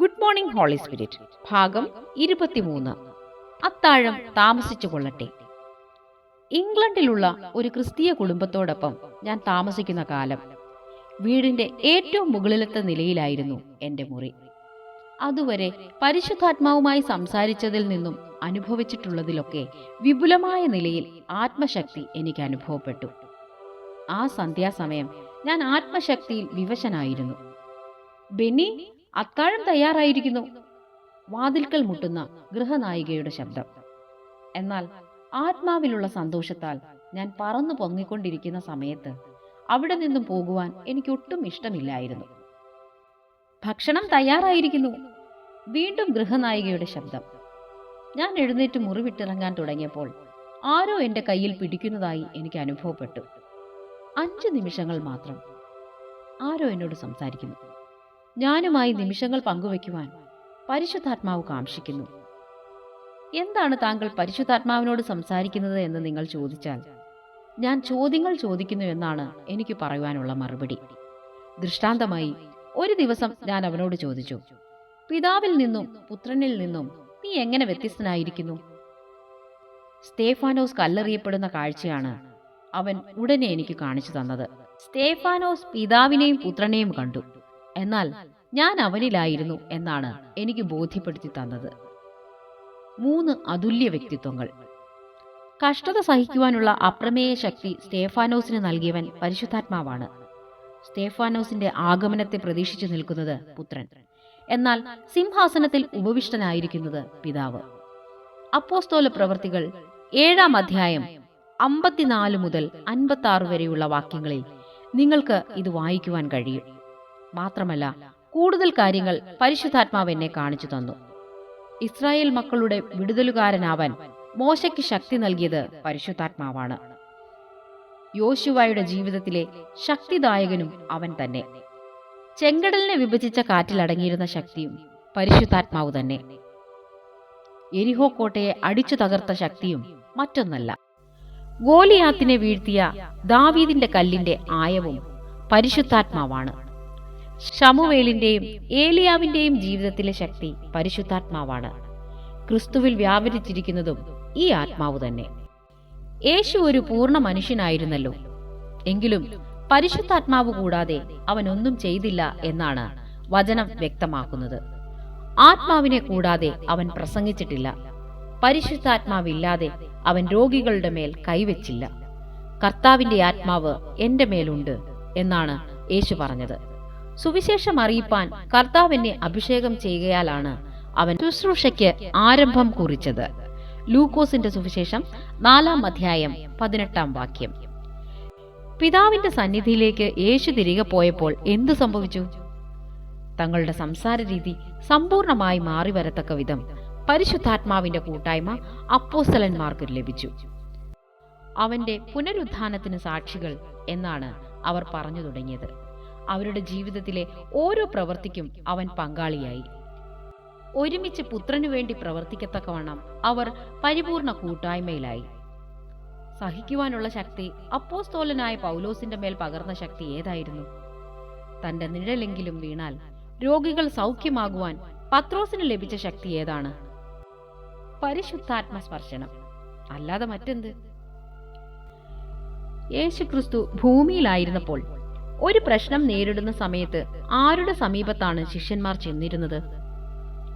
Good morning holy spirit ഭാഗം 23. അത്താഴം താമസിച്ചു കൊള്ളട്ടെ. ഇംഗ്ലണ്ടിലുള്ള ഒരു ക്രിസ്തീയ കുടുംബത്തോടൊപ്പം ഞാൻ താമസിക്കുന്ന കാലം വീടിന്റെ ഏറ്റവും മുകളിലത്തെ നിലയിലായിരുന്നു എൻ്റെ മുറി. അതുവരെ പരിശുദ്ധാത്മാവുമായി സംസാരിച്ചതിൽ നിന്നും അനുഭവിച്ചിട്ടുള്ളതിലൊക്കെ വിപുലമായ നിലയിൽ ആത്മശക്തി എനിക്ക് അനുഭവപ്പെട്ടു. ആ സന്ധ്യാസമയം ഞാൻ ആത്മശക്തിയിൽ വിവശനായിരുന്നു. ബെന്നി, അത്താഴം തയ്യാറായിരിക്കുന്നു. വാതിൽക്കൽ മുട്ടുന്ന ഗൃഹനായികയുടെ ശബ്ദം. എന്നാൽ ആത്മാവിലുള്ള സന്തോഷത്താൽ ഞാൻ പറന്നു പൊങ്ങിക്കൊണ്ടിരിക്കുന്ന സമയത്ത് അവിടെ നിന്നും പോകുവാൻ എനിക്കൊട്ടും ഇഷ്ടമില്ലായിരുന്നു. ഭക്ഷണം തയ്യാറായിരിക്കുന്നു. വീണ്ടും ഗൃഹനായികയുടെ ശബ്ദം. ഞാൻ എഴുന്നേറ്റ് മുറി വിട്ടിറങ്ങാൻ തുടങ്ങിയപ്പോൾ ആരോ എൻ്റെ കയ്യിൽ പിടിക്കുന്നതായി എനിക്ക് അനുഭവപ്പെട്ടു. 5 നിമിഷങ്ങൾ മാത്രം. ആരോ എന്നോട് സംസാരിക്കുന്നു. ഞാനുമായി നിമിഷങ്ങൾ പങ്കുവെക്കുവാൻ പരിശുദ്ധാത്മാവ് കാംക്ഷിക്കുന്നു. എന്താണ് താങ്കൾ പരിശുദ്ധാത്മാവിനോട് സംസാരിക്കുന്നത് എന്ന് നിങ്ങൾ ചോദിച്ചാൽ, ഞാൻ ചോദ്യങ്ങൾ ചോദിക്കുന്നു എന്നാണ് എനിക്ക് പറയുവാനുള്ള മറുപടി. ദൃഷ്ടാന്തമായി ഒരു ദിവസം ഞാൻ അവനോട് ചോദിച്ചു, പിതാവിൽ നിന്നും പുത്രനിൽ നിന്നും നീ എങ്ങനെ വ്യത്യസ്തനായിരിക്കുന്നു? സ്തേഫാനോസ് കല്ലെറിയപ്പെടുന്ന കാഴ്ചയാണ് അവൻ ഉടനെ എനിക്ക് കാണിച്ചു തന്നത്. സ്തേഫാനോസ് പിതാവിനെയും പുത്രനെയും കണ്ടു, എന്നാൽ ഞാൻ അവനിലായിരുന്നു എന്നാണ് എനിക്ക് ബോധ്യപ്പെടുത്തി തന്നത്. 3 അതുല്യ വ്യക്തിത്വങ്ങൾ. കഷ്ടത സഹിക്കുവാനുള്ള അപ്രമേയ ശക്തി സ്തേഫാനോസിന് നൽകിയവൻ പരിശുദ്ധാത്മാവാണ്. സ്തേഫാനോസിന്റെ ആഗമനത്തെ പ്രതീക്ഷിച്ചു നിൽക്കുന്നത് പുത്രൻ, എന്നാൽ സിംഹാസനത്തിൽ ഉപവിഷ്ടനായിരിക്കുന്നത് പിതാവ്. അപ്പോസ്തല പ്രവൃത്തികൾ 7-ാം അധ്യായം 54 മുതൽ 56 വരെയുള്ള വാക്യങ്ങളിൽ നിങ്ങൾക്ക് ഇത് വായിക്കുവാൻ കഴിയും. മാത്രമല്ല, കൂടുതൽ കാര്യങ്ങൾ പരിശുദ്ധാത്മാവ് എന്നെ കാണിച്ചു തന്നു. ഇസ്രായേൽ മക്കളുടെ വിടുതലുകാരനാവാൻ മോശയ്ക്ക് ശക്തി നൽകിയത് പരിശുദ്ധാത്മാവാണ്. യോശുവയുടെ ജീവിതത്തിലെ ശക്തിദായകനും അവൻ തന്നെ. ചെങ്കടലിനെ വിഭജിച്ച കാറ്റിലടങ്ങിയിരുന്ന ശക്തിയും പരിശുദ്ധാത്മാവ് തന്നെ. യെരിഹോ കോട്ടയെ അടിച്ചു തകർത്ത ശക്തിയും മറ്റൊന്നല്ല. ഗോലിയാത്തിനെ വീഴ്ത്തിയ ദാവീദിന്റെ കല്ലിന്റെ ആയവും പരിശുദ്ധാത്മാവാണ്. ശമൂവേലിന്റെയും ഏലിയാവിന്റെയും ജീവിതത്തിലെ ശക്തി പരിശുദ്ധാത്മാവാണ്. ക്രിസ്തുവിൽ വ്യാപരിച്ചിരിക്കുന്നതും ഈ ആത്മാവ് തന്നെ. യേശു ഒരു പൂർണ്ണ മനുഷ്യനായിരുന്നല്ലോ, എങ്കിലും പരിശുദ്ധാത്മാവ് കൂടാതെ അവൻ ഒന്നും ചെയ്തില്ല എന്നാണ് വചനം വ്യക്തമാക്കുന്നത്. ആത്മാവിനെ കൂടാതെ അവൻ പ്രസംഗിച്ചിട്ടില്ല. പരിശുദ്ധാത്മാവില്ലാതെ അവൻ രോഗികളുടെ മേൽ കൈവച്ചില്ല. കർത്താവിന്റെ ആത്മാവ് എന്റെ മേലുണ്ട് എന്നാണ് യേശു പറഞ്ഞത്. സുവിശേഷം അറിയിപ്പാൻ കർത്താവ് എന്നെ അഭിഷേകം ചെയ്യുകയാലാണ് അവൻ ശുശ്രൂഷയ്ക്ക് ആരംഭം കുറിച്ചത്. ലൂക്കോസിന്റെ സുവിശേഷം 4-ാം അധ്യായം 18-ാം വാക്യം. പിതാവിന്റെ സന്നിധിയിലേക്ക് യേശു തിരികെ പോയപ്പോൾ എന്തു സംഭവിച്ചു? തങ്ങളുടെ സംസാര രീതി സമ്പൂർണമായി മാറി വരത്തക്ക വിധം പരിശുദ്ധാത്മാവിന്റെ കൂട്ടായ്മ അപ്പോസ്തലന്മാർക്ക് ലഭിച്ചു. അവന്റെ പുനരുത്ഥാനത്തിന് സാക്ഷികൾ എന്നാണ് അവർ പറഞ്ഞു തുടങ്ങിയത്. അവരുടെ ജീവിതത്തിലെ ഓരോ പ്രവൃത്തിക്കും അവൻ പങ്കാളിയായി. ഒരുമിച്ച് പുത്രനു വേണ്ടി പ്രവർത്തിക്കത്തക്കവണ്ണം അവർ പരിപൂർണ കൂട്ടായ്മയിലായി. സഹിക്കുവാനുള്ള ശക്തി അപ്പോസ്തോലനായ പൗലോസിന്റെ മേൽ പകർന്ന ശക്തി ഏതായിരുന്നു? തന്റെ നിഴലെങ്കിലും വീണാൽ രോഗികൾ സൗഖ്യമാകുവാൻ പത്രോസിന് ലഭിച്ച ശക്തി ഏതാണ്? പരിശുദ്ധാത്മ സ്പർശനം, അല്ലാതെ മറ്റെന്ത്? യേശുക്രിസ്തു ഭൂമിയിലായിരുന്നപ്പോൾ ഒരു പ്രശ്നം നേരിടുന്ന സമയത്ത് ആരുടെ സമീപത്താണ് ശിഷ്യന്മാർ ചെന്നിരുന്നത്?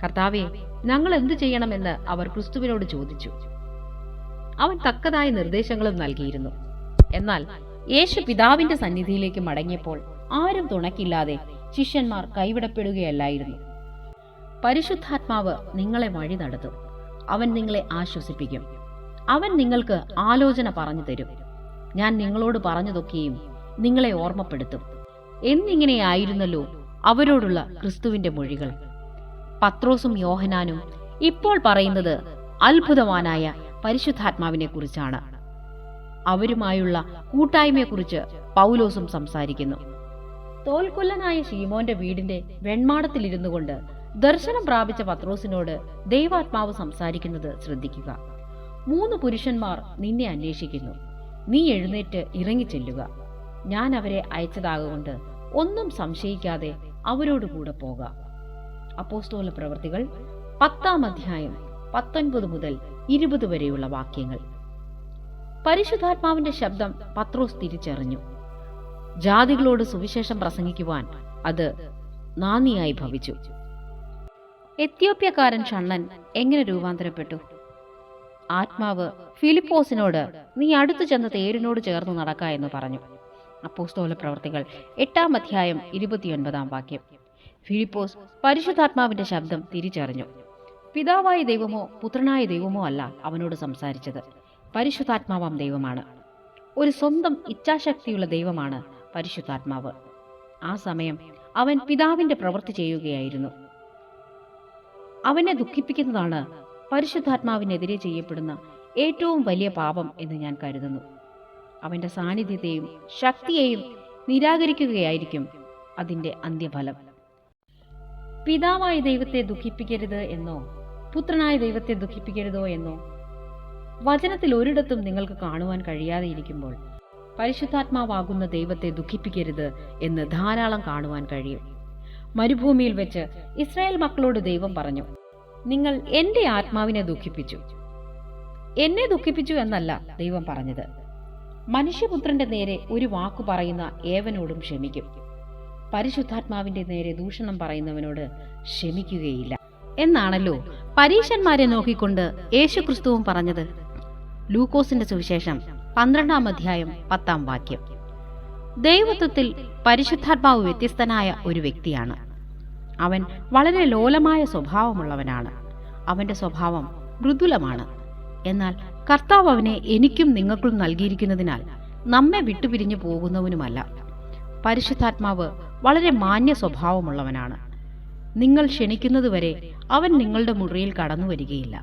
കർത്താവേ, ഞങ്ങൾ എന്തു ചെയ്യണമെന്ന് അവർ ക്രിസ്തുവിനോട് ചോദിച്ചു. അവൻ തക്കതായ നിർദ്ദേശങ്ങളും നൽകിയിരുന്നു. എന്നാൽ യേശു പിതാവിന്റെ സന്നിധിയിലേക്ക് മടങ്ങിയപ്പോൾ ആരും തുണയ്ക്കില്ലാതെ ശിഷ്യന്മാർ കൈവിടപ്പെടുകയല്ലായിരുന്നു. പരിശുദ്ധാത്മാവ് നിങ്ങളെ വഴി നടത്തും. അവൻ നിങ്ങളെ ആശ്വസിപ്പിക്കും. അവൻ നിങ്ങൾക്ക് ആലോചന പറഞ്ഞു തരും. ഞാൻ നിങ്ങളോട് പറഞ്ഞതൊക്കെയും നിങ്ങളെ ഓർമ്മപ്പെടുത്തും എന്നിങ്ങനെയായിരുന്നല്ലോ അവരോടുള്ള ക്രിസ്തുവിന്റെ മൊഴികൾ. പത്രോസും യോഹനാനും ഇപ്പോൾ പറയുന്നത് അത്ഭുതവാനായ പരിശുദ്ധാത്മാവിനെ കുറിച്ചാണ്. അവരുമായുള്ള കൂട്ടായ്മയെക്കുറിച്ച് പൗലോസും സംസാരിക്കുന്നു. തോൽക്കൊല്ലനായ ശീമോന്റെ വീടിന്റെ വെൺമാടത്തിലിരുന്നു കൊണ്ട് ദർശനം പ്രാപിച്ച പത്രോസിനോട് ദൈവാത്മാവ് സംസാരിക്കുന്നത് ശ്രദ്ധിക്കുക. 3 പുരുഷന്മാർ നിന്നെ അന്വേഷിക്കുന്നു. നീ എഴുന്നേറ്റ് ഇറങ്ങിച്ചെല്ലുക. ഞാൻ അവരെ അയച്ചതാകൊണ്ട് ഒന്നും സംശയിക്കാതെ അവരോടുകൂടെ പോക. അപ്പോസ്തല പ്രവൃത്തികൾ 10-ാം അധ്യായം 19 മുതൽ 20 വരെയുള്ള വാക്യങ്ങൾ. പരിശുദ്ധാത്മാവിന്റെ ശബ്ദം പത്രോസ് തിരിച്ചറിഞ്ഞു. ജാതികളോട് സുവിശേഷം പ്രസംഗിക്കുവാൻ അത് നാന്ദിയായി ഭവിച്ചു. എത്യോപ്യക്കാരൻ ഷണ്ണൻ എങ്ങനെ രൂപാന്തരപ്പെട്ടു? ആത്മാവ് ഫിലിപ്പോസിനോട് നീ അടുത്തു ചെന്ന് തേരിനോട് ചേർന്ന് നടക്ക എന്ന് പറഞ്ഞു. അപ്പോസ്തല പ്രവൃത്തികൾ 8-ാം അധ്യായം 29-ാം വാക്യം. ഫിലിപ്പോസ് പരിശുദ്ധാത്മാവിന്റെ ശബ്ദം തിരിച്ചറിഞ്ഞു. പിതാവായ ദൈവമോ പുത്രനായ ദൈവമോ അല്ല അവനോട് സംസാരിച്ചത്, പരിശുദ്ധാത്മാവാം ദൈവമാണ്. ഒരു സ്വന്തം ഇച്ഛാശക്തിയുള്ള ദൈവമാണ് പരിശുദ്ധാത്മാവ്. ആ സമയം അവൻ പിതാവിന്റെ പ്രവൃത്തി ചെയ്യുകയായിരുന്നു. അവനെ ദുഃഖിപ്പിക്കുന്നതാണ് പരിശുദ്ധാത്മാവിനെതിരെ ചെയ്യപ്പെടുന്ന ഏറ്റവും വലിയ പാപം എന്ന് ഞാൻ കരുതുന്നു. അവന്റെ സാന്നിധ്യത്തെയും ശക്തിയെയും നിരാകരിക്കുകയായിരിക്കും അതിന്റെ അന്ത്യഫലം. പിതാവായ ദൈവത്തെ ദുഃഖിപ്പിക്കരുത് എന്നോ പുത്രനായ ദൈവത്തെ ദുഃഖിപ്പിക്കരുതോ എന്നോ വചനത്തിൽ ഒരിടത്തും നിങ്ങൾക്ക് കാണുവാൻ കഴിയാതെ ഇരിക്കുമ്പോൾ പരിശുദ്ധാത്മാവാകുന്ന ദൈവത്തെ ദുഃഖിപ്പിക്കരുത് എന്ന് ധാരാളം കാണുവാൻ കഴിയും. മരുഭൂമിയിൽ വെച്ച് ഇസ്രായേൽ മക്കളോട് ദൈവം പറഞ്ഞു, നിങ്ങൾ എന്റെ ആത്മാവിനെ ദുഃഖിപ്പിച്ചു. എന്നെ ദുഃഖിപ്പിച്ചു എന്നല്ല ദൈവം പറഞ്ഞത്. മനുഷ്യപുത്രന്റെ നേരെ ഒരു വാക്കു പറയുന്ന ഏവനോടും ക്ഷമിക്കും, പരിശുദ്ധാത്മാവിന്റെ നേരെ ദൂഷണം പറയുന്നവനോട് ക്ഷമിക്കുകയില്ല എന്നാണല്ലോ പരീശന്മാരെ നോക്കിക്കൊണ്ട് യേശുക്രിസ്തുവും പറഞ്ഞത്. ലൂക്കോസിന്റെ സുവിശേഷം 12-ാം അധ്യായം 10-ാം വാക്യം. ദൈവത്വത്തിൽ പരിശുദ്ധാത്മാവ് വ്യത്യസ്തനായ ഒരു വ്യക്തിയാണ്. അവൻ വളരെ ലോലമായ സ്വഭാവമുള്ളവനാണ്. അവന്റെ സ്വഭാവം മൃദുലമാണ്. എന്നാൽ കർത്താവ് അവനെ എനിക്കും നിങ്ങൾക്കും നൽകിയിരിക്കുന്നതിനാൽ നമ്മെ വിട്ടുപിരിഞ്ഞു പോകുന്നവനുമല്ല. പരിശുദ്ധാത്മാവ് വളരെ മാന്യ സ്വഭാവമുള്ളവനാണ്. നിങ്ങൾ ക്ഷണിക്കുന്നതുവരെ അവൻ നിങ്ങളുടെ മുറിയിൽ കടന്നു വരികയില്ല.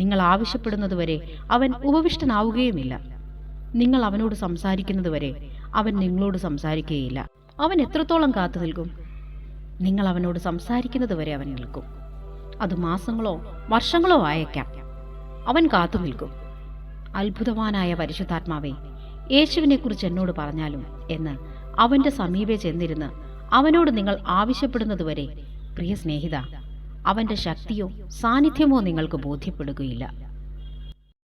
നിങ്ങൾ ആവശ്യപ്പെടുന്നതുവരെ അവൻ ഉപവിഷ്ടനാവുകയുമില്ല. നിങ്ങൾ അവനോട് സംസാരിക്കുന്നതുവരെ അവൻ നിങ്ങളോട് സംസാരിക്കുകയില്ല. അവൻ എത്രത്തോളം കാത്തു നിൽക്കും? നിങ്ങൾ അവനോട് സംസാരിക്കുന്നതുവരെ അവൻ നിൽക്കും. അത് മാസങ്ങളോ വർഷങ്ങളോ ആയേക്കാം. അവൻ കാത്തു നിൽക്കും. അത്ഭുതവാനായ പരിശുദ്ധാത്മാവേ, യേശുവിനെക്കുറിച്ച് എന്നോട് പറഞ്ഞാലും എന്ന് അവന്റെ സമീപേ ചെന്നിരുന്ന് അവനോട് നിങ്ങൾ ആവശ്യപ്പെടുന്നതുവരെ, പ്രിയ സ്നേഹിത, അവന്റെ ശക്തിയോ സാന്നിധ്യമോ നിങ്ങൾക്ക് ബോധ്യപ്പെടുകയില്ല.